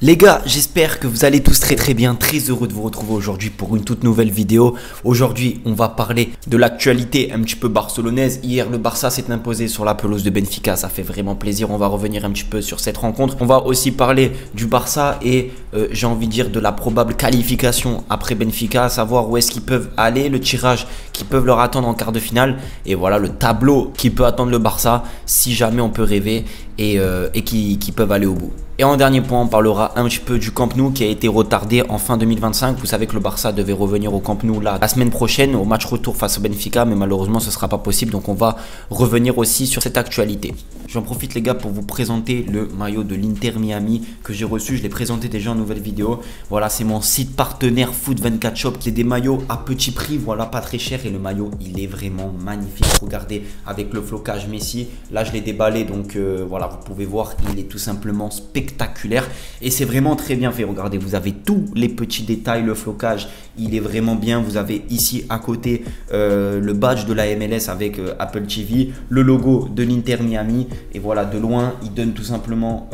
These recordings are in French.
Les gars, j'espère que vous allez tous très bien, très heureux de vous retrouver aujourd'hui pour une toute nouvelle vidéo. Aujourd'hui, on va parler de l'actualité un petit peu barcelonaise. Hier, le Barça s'est imposé sur la pelouse de Benfica, ça fait vraiment plaisir. On va revenir un petit peu sur cette rencontre. On va aussi parler du Barça et j'ai envie de dire de la probable qualification après Benfica, à savoir où est-ce qu'ils peuvent aller, le tirage qui peuvent leur attendre en quart de finale et voilà le tableau qui peut attendre le Barça si jamais on peut rêver et qui peuvent aller au bout. Et en dernier point, on parlera un petit peu du Camp Nou qui a été retardé en fin 2025. Vous savez que le Barça devait revenir au Camp Nou la semaine prochaine au match retour face au Benfica, mais malheureusement ce ne sera pas possible. Donc on va revenir aussi sur cette actualité. J'en profite les gars pour vous présenter le maillot de l'Inter Miami que j'ai reçu. Je l'ai présenté déjà en nouvelle vidéo. Voilà, c'est mon site partenaire Foot24 Shop qui est des maillots à petit prix. Voilà, pas très cher et le maillot il est vraiment magnifique. Regardez avec le flocage Messi. Là je l'ai déballé donc voilà, vous pouvez voir, il est tout simplement spectaculaire et c'est vraiment très bien fait. Regardez, vous avez tous les petits détails, le flocage il est vraiment bien. Vous avez ici à côté le badge de la MLS avec Apple TV, le logo de l'Inter Miami et voilà, de loin il donne tout simplement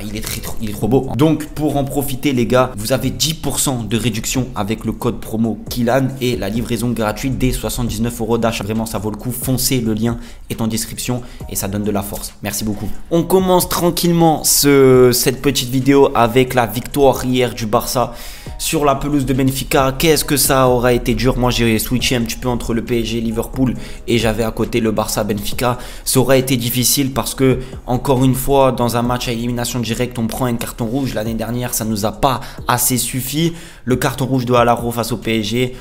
il est trop beau. Donc pour en profiter les gars, vous avez 10% de réduction avec le code promo Kylian et la livraison gratuite dès 79 € d'achat. Vraiment ça vaut le coup, foncez, le lien est en description et ça donne de la force. Merci beaucoup. On commence tranquillement cette petite vidéo avec la victoire hier du Barça sur la pelouse de Benfica. Qu'est-ce que ça aura été dur. Moi j'ai switché un petit peu entre le PSG et Liverpool et j'avais à côté le Barça Benfica. Ça aurait été difficile parce que encore une fois dans un match à élimination directe on prend un carton rouge. L'année dernière ça nous a pas assez suffi. Le carton rouge de Alaro face au PSG,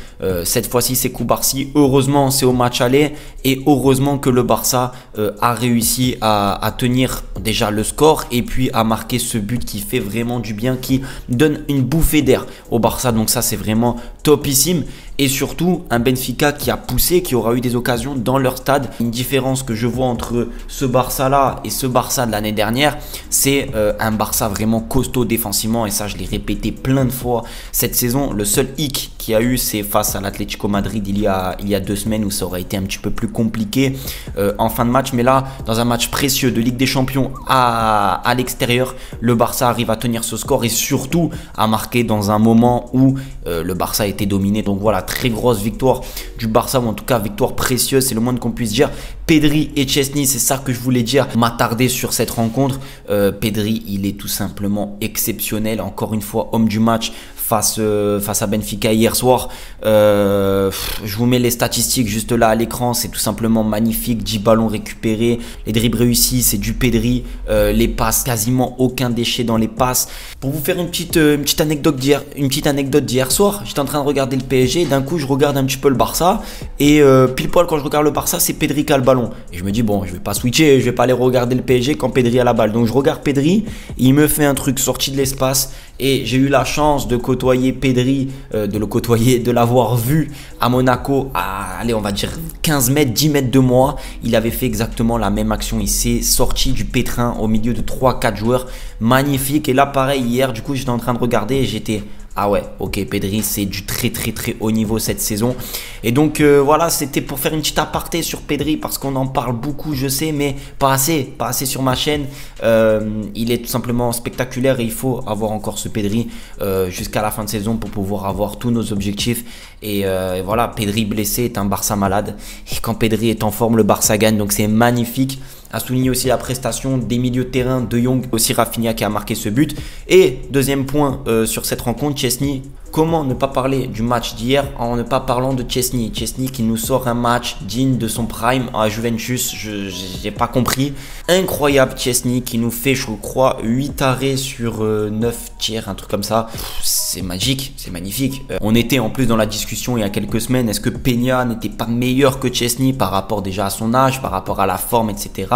cette fois-ci c'est Koubarsi. Heureusement c'est au match aller et heureusement que le Barça a réussi à tenir déjà le score et puis à marquer ce but qui fait vraiment du bien, qui donne une bouffée d'air au Barça. Donc ça c'est vraiment topissime. Et surtout un Benfica qui a poussé, qui aura eu des occasions dans leur stade. Une différence que je vois entre ce Barça là et ce Barça de l'année dernière, c'est un Barça vraiment costaud défensivement et ça je l'ai répété plein de fois cette saison. Le seul hic qu'il y a eu c'est face à l'Atlético Madrid il y a 2 semaines où ça aurait été un petit peu plus compliqué en fin de match. Mais là dans un match précieux de Ligue des Champions à l'extérieur, le Barça arrive à tenir ce score et surtout à marquer dans un moment où le Barça était dominé. Donc voilà, très grosse victoire du Barça, ou en tout cas victoire précieuse, c'est le moins qu'on puisse dire. Pedri et Szczęsny, c'est ça que je voulais dire, m'attarder sur cette rencontre. Pedri il est tout simplement exceptionnel, encore une fois homme du match face à Benfica hier soir. Je vous mets les statistiques juste là à l'écran, c'est tout simplement magnifique. 10 ballons récupérés, les dribbles réussis, c'est du Pedri, les passes, quasiment aucun déchet dans les passes. Pour vous faire une petite anecdote d'hier soir, j'étais en train de regarder le PSG et d'un coup je regarde un petit peu le Barça et pile poil quand je regarde le Barça c'est Pedri qui a le ballon et je me dis bon, je vais pas switcher, je vais pas aller regarder le PSG quand Pedri a la balle. Donc je regarde Pedri, il me fait un truc sorti de l'espace et j'ai eu la chance de côtoyer Pedri, de l'avoir vu à Monaco à, allez, on va dire 15 mètres, 10 mètres de moi. Il avait fait exactement la même action, il s'est sorti du pétrin au milieu de 3-4 joueurs, magnifique. Et là pareil hier du coup j'étais en train de regarder et j'étais ah ouais, ok, Pedri c'est du très haut niveau cette saison. Et donc voilà, c'était pour faire une petite aparté sur Pedri parce qu'on en parle beaucoup je sais, mais pas assez sur ma chaîne. Il est tout simplement spectaculaire et il faut avoir encore ce Pedri jusqu'à la fin de saison pour pouvoir avoir tous nos objectifs. Et voilà, Pedri blessé est un Barça malade et quand Pedri est en forme le Barça gagne, donc c'est magnifique. À souligner aussi la prestation des milieux de terrain de Jong, aussi Rafinha qui a marqué ce but. Et deuxième point sur cette rencontre, Szczęsny. Comment ne pas parler du match d'hier en ne pas parlant de Szczęsny? Szczęsny qui nous sort un match digne de son prime à Juventus, je n'ai pas compris. Incroyable Szczęsny qui nous fait je crois 8 arrêts sur 9 tirs, un truc comme ça. C'est magique, c'est magnifique. On était en plus dans la discussion il y a quelques semaines, est-ce que Peña n'était pas meilleur que Szczęsny par rapport déjà à son âge, par rapport à la forme, etc.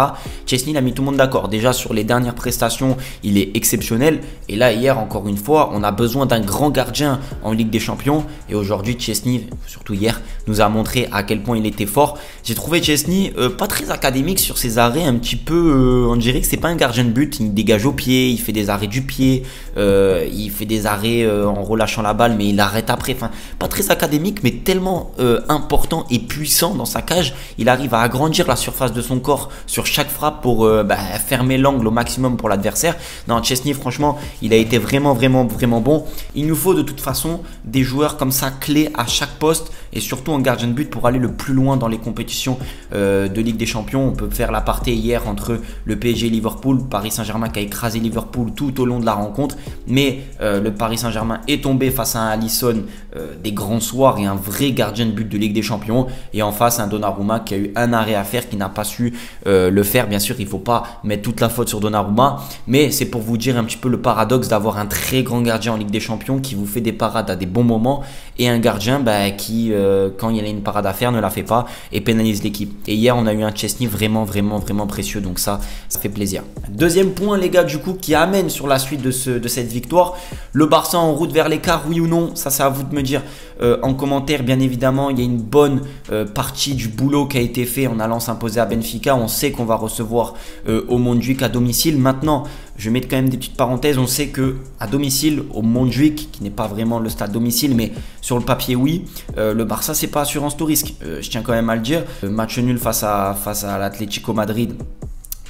Szczęsny il a mis tout le monde d'accord. Déjà sur les dernières prestations, il est exceptionnel. Et là hier encore une fois, on a besoin d'un grand gardien en Ligue des Champions. Et aujourd'hui, Szczęsny, surtout hier, nous a montré à quel point il était fort. J'ai trouvé Szczęsny pas très académique sur ses arrêts, un petit peu, on dirait que c'est pas un gardien de but, il dégage au pied, il fait des arrêts du pied, il fait des arrêts en relâchant la balle, mais il arrête après. Enfin, pas très académique, mais tellement important et puissant dans sa cage. Il arrive à agrandir la surface de son corps sur chaque frappe pour fermer l'angle au maximum pour l'adversaire. Non, Szczęsny, franchement, il a été vraiment bon. Il nous faut de toute façon des joueurs comme ça clés à chaque poste et surtout en gardien de but pour aller le plus loin dans les compétitions de Ligue des Champions. On peut faire l'aparté hier entre le PSG et Liverpool, Paris Saint-Germain qui a écrasé Liverpool tout au long de la rencontre, mais le Paris Saint-Germain est tombé face à un Alisson des grands soirs et un vrai gardien de but de Ligue des Champions, et en face un Donnarumma qui a eu un arrêt à faire, qui n'a pas su le faire. Bien sûr, il ne faut pas mettre toute la faute sur Donnarumma, mais c'est pour vous dire un petit peu le paradoxe d'avoir un très grand gardien en Ligue des Champions qui vous fait des parades à des bons moments et un gardien qui, quand il a une parade à faire, ne la fait pas et pénalise l'équipe. Et hier, on a eu un Szczęsny vraiment précieux, donc ça fait plaisir. Deuxième point, les gars, du coup, qui amène sur la suite de cette victoire, le Barça en route vers l'écart, oui ou non? Ça, c'est à vous de me dire en commentaire. Bien évidemment, il y a une bonne partie du boulot qui a été fait en allant s'imposer à Benfica. On sait qu'on va recevoir au Montjuïc à domicile. Maintenant, je vais mettre quand même des petites parenthèses. On sait que à domicile, au Montjuïc, qui n'est pas vraiment le stade domicile, mais sur le papier, oui, le Barça, c'est pas assurance tout risque. Je tiens quand même à le dire. Match nul face à l'Atlético Madrid.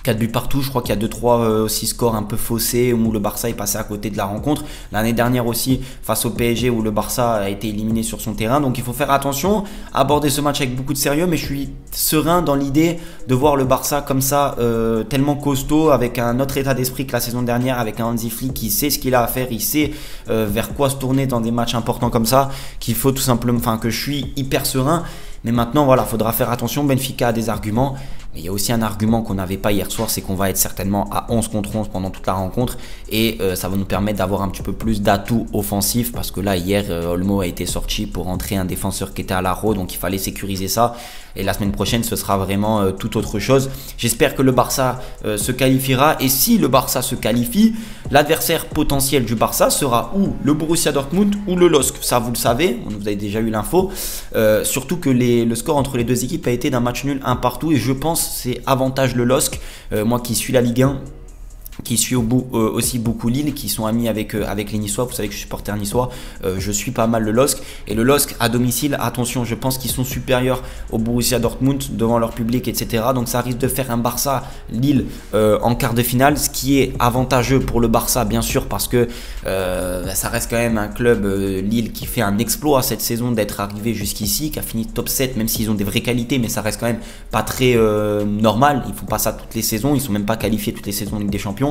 4 buts partout, je crois qu'il y a 2-3 aussi scores un peu faussés où le Barça est passé à côté de la rencontre. L'année dernière aussi face au PSG où le Barça a été éliminé sur son terrain. Donc il faut faire attention, aborder ce match avec beaucoup de sérieux, mais je suis serein dans l'idée de voir le Barça comme ça, tellement costaud, avec un autre état d'esprit que la saison dernière, avec un Hansi Flick qui sait ce qu'il a à faire, il sait vers quoi se tourner dans des matchs importants comme ça, qu'il faut tout simplement, enfin que je suis hyper serein. Mais maintenant, voilà, il faudra faire attention. Benfica a des arguments. Mais il y a aussi un argument qu'on n'avait pas hier soir, c'est qu'on va être certainement à 11 contre 11 pendant toute la rencontre. Et ça va nous permettre d'avoir un petit peu plus d'atouts offensifs. Parce que là, hier, Olmo a été sorti pour entrer un défenseur qui était à l'arrow. Donc il fallait sécuriser ça. Et la semaine prochaine, ce sera vraiment tout autre chose. J'espère que le Barça se qualifiera. Et si le Barça se qualifie, l'adversaire potentiel du Barça sera ou le Borussia Dortmund ou le LOSC. Ça, vous le savez, vous avez déjà eu l'info. Surtout que le score entre les deux équipes a été d'un match nul un partout. Et je pense que c'est avantage le LOSC. Moi qui suis la Ligue 1, qui suis aussi beaucoup Lille, qui sont amis avec les Niçois. Vous savez que je suis supporter niçois, je suis pas mal le LOSC. Et le LOSC à domicile, attention, je pense qu'ils sont supérieurs au Borussia Dortmund devant leur public, etc. Donc ça risque de faire un Barça-Lille en quart de finale, ce qui est avantageux pour le Barça, bien sûr, parce que ça reste quand même un club, Lille, qui fait un exploit cette saison d'être arrivé jusqu'ici, qui a fini top 7, même s'ils ont des vraies qualités, mais ça reste quand même pas très normal. Ils font pas ça toutes les saisons, ils sont même pas qualifiés toutes les saisons en Ligue des Champions.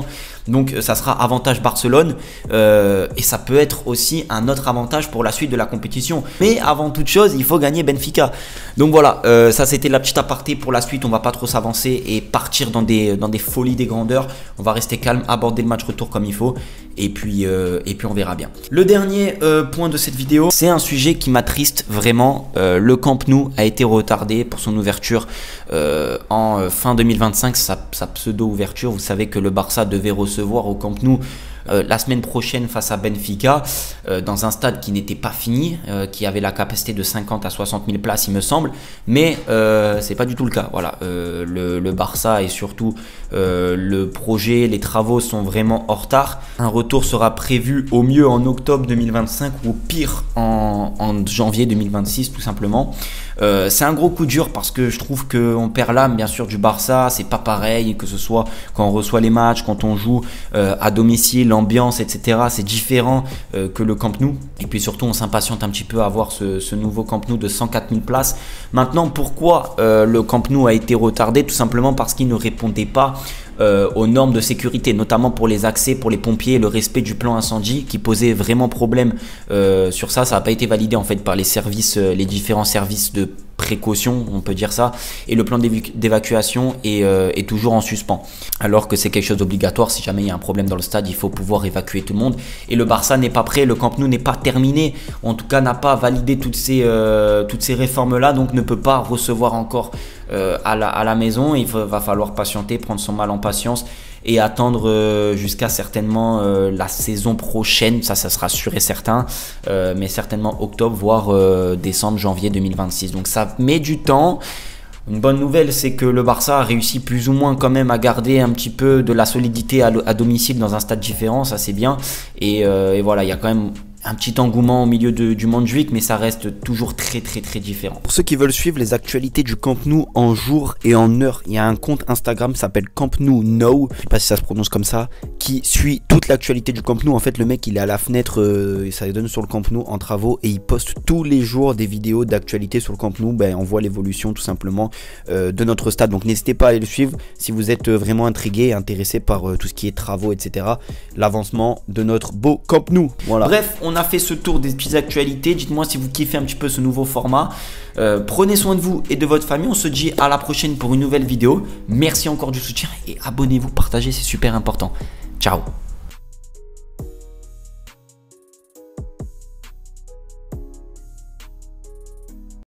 Donc ça sera avantage Barcelone et ça peut être aussi un autre avantage pour la suite de la compétition. Mais avant toute chose, il faut gagner Benfica. Donc voilà, ça c'était la petite aparté. Pour la suite, on va pas trop s'avancer et partir dans des folies des grandeurs. On va rester calme, aborder le match retour comme il faut et puis on verra bien. Le dernier point de cette vidéo, c'est un sujet qui m'attriste vraiment. Le Camp Nou a été retardé pour son ouverture en fin 2025, sa pseudo-ouverture. Vous savez que le Barça devait recevoir au Camp Nou la semaine prochaine face à Benfica dans un stade qui n'était pas fini, qui avait la capacité de 50 à 60 000 places, il me semble, mais c'est pas du tout le cas. Voilà, le Barça et surtout le projet, les travaux sont vraiment en retard. Un retour sera prévu au mieux en octobre 2025 ou au pire en janvier 2026 tout simplement. C'est un gros coup dur parce que je trouve qu'on perd l'âme bien sûr du Barça. C'est pas pareil que ce soit quand on reçoit les matchs, quand on joue à domicile, l'ambiance, etc. C'est différent que le Camp Nou. Et puis surtout on s'impatiente un petit peu à voir ce nouveau Camp Nou de 104 000 places. Maintenant, pourquoi le Camp Nou a été retardé? Tout simplement parce qu'il ne répondait pas aux normes de sécurité, notamment pour les accès, pour les pompiers, le respect du plan incendie qui posait vraiment problème sur ça. Ça n'a pas été validé en fait par les services, les différents services de précaution, on peut dire ça, et le plan d'évacuation est toujours en suspens, alors que c'est quelque chose d'obligatoire. Si jamais il y a un problème dans le stade, il faut pouvoir évacuer tout le monde, et le Barça n'est pas prêt, le Camp Nou n'est pas terminé, en tout cas n'a pas validé toutes ces réformes là, donc ne peut pas recevoir encore à la maison. Il va falloir patienter, prendre son mal en patience et attendre jusqu'à certainement la saison prochaine, ça sera sûr et certain, mais certainement octobre, voire décembre, janvier 2026. Donc ça met du temps. Une bonne nouvelle, c'est que le Barça a réussi plus ou moins quand même à garder un petit peu de la solidité à domicile dans un stade différent, ça c'est bien. Et voilà, il y a quand même un petit engouement au milieu du Montjuïc, mais ça reste toujours très différent. Pour ceux qui veulent suivre les actualités du Camp Nou en jour et en heure, il y a un compte Instagram qui s'appelle Camp Nou Now, je sais pas si ça se prononce comme ça, qui suit toute l'actualité du Camp Nou. En fait, le mec il est à la fenêtre, ça donne sur le Camp Nou en travaux et il poste tous les jours des vidéos d'actualité sur le Camp Nou. Ben, on voit l'évolution tout simplement de notre stade. Donc n'hésitez pas à aller le suivre si vous êtes vraiment intrigué et intéressé par tout ce qui est travaux, etc. L'avancement de notre beau Camp Nou. Voilà. Bref, on a fait ce tour des petites actualités. Dites-moi si vous kiffez un petit peu ce nouveau format. Prenez soin de vous et de votre famille. On se dit à la prochaine pour une nouvelle vidéo. Merci encore du soutien et abonnez-vous, partagez, c'est super important. Ciao.